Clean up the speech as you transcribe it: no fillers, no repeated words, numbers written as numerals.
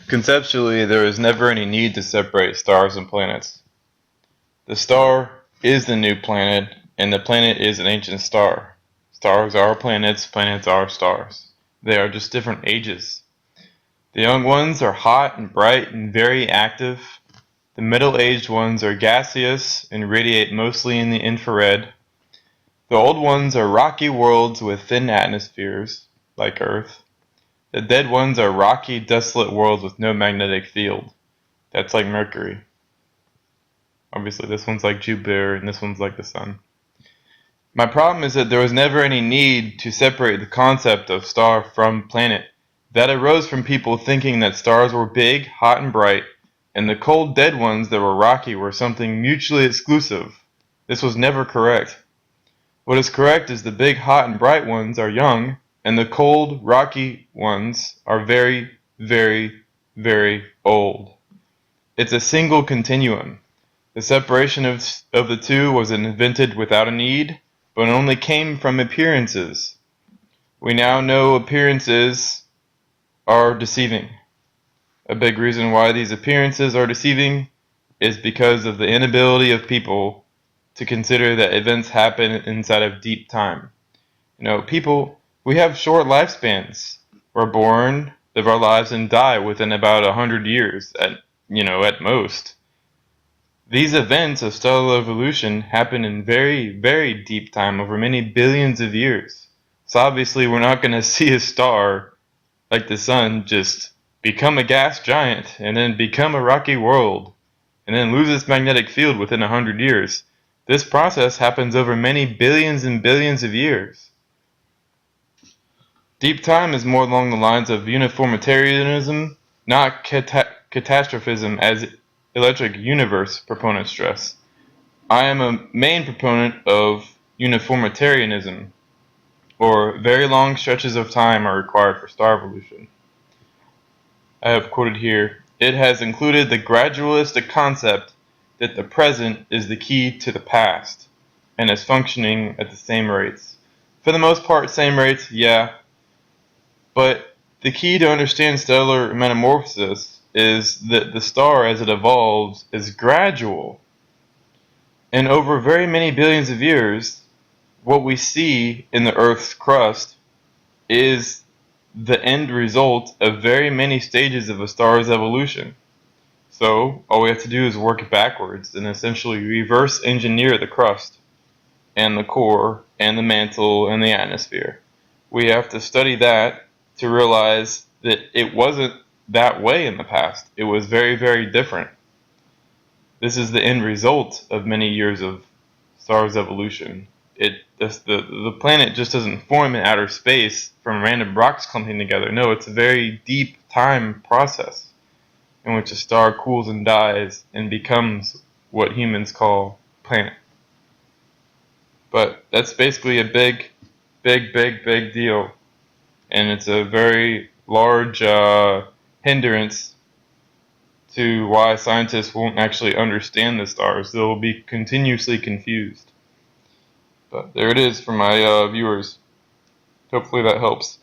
Conceptually, there is never any need to separate stars and planets. The star is the new planet, and the planet is an ancient star. Stars are planets, planets are stars. They are just different ages. The young ones are hot and bright and very active. The middle-aged ones are gaseous and radiate mostly in the infrared. The old ones are rocky worlds with thin atmospheres, like Earth. The dead ones are rocky, desolate worlds with no magnetic field. That's like Mercury. Obviously, this one's like Jupiter, and this one's like the Sun. My problem is that there was never any need to separate the concept of star from planet. That arose from people thinking that stars were big, hot, and bright, and the cold, dead ones that were rocky were something mutually exclusive. This was never correct. What is correct is the big, hot, and bright ones are young, and the cold, rocky ones are very, very, very old. It's a single continuum. The separation of the two was invented without a need, but only came from appearances. We now know appearances are deceiving. A big reason why these appearances are deceiving is because of the inability of people to consider that events happen inside of deep time. People, we have short lifespans. We're born, live our lives, and die within about 100 years at most. These events of stellar evolution happen in very, very deep time over many billions of years. So obviously we're not going to see a star like the sun just become a gas giant and then become a rocky world and then lose its magnetic field within 100 years. This process happens over many billions and billions of years. Deep time is more along the lines of uniformitarianism, not catastrophism as electric universe proponents stress. I am a main proponent of uniformitarianism, or very long stretches of time are required for star evolution. I have quoted here, it has included the gradualistic concept that the present is the key to the past, and is functioning at the same rates. For the most part, same rates, yeah, but the key to understand stellar metamorphosis is that the star as it evolves is gradual. And over very many billions of years, what we see in the Earth's crust is the end result of very many stages of a star's evolution. So, all we have to do is work backwards and essentially reverse engineer the crust, and the core, and the mantle, and the atmosphere. We have to study that to realize that it wasn't that way in the past. It was very, very different. This is the end result of many years of stars' evolution. The planet just doesn't form in outer space from random rocks clumping together. No, it's a very deep time process in which a star cools and dies and becomes what humans call planet. But that's basically a big, big, big, big deal. And it's a very large hindrance to why scientists won't actually understand the stars. They'll be continuously confused. But there it is for my viewers. Hopefully that helps.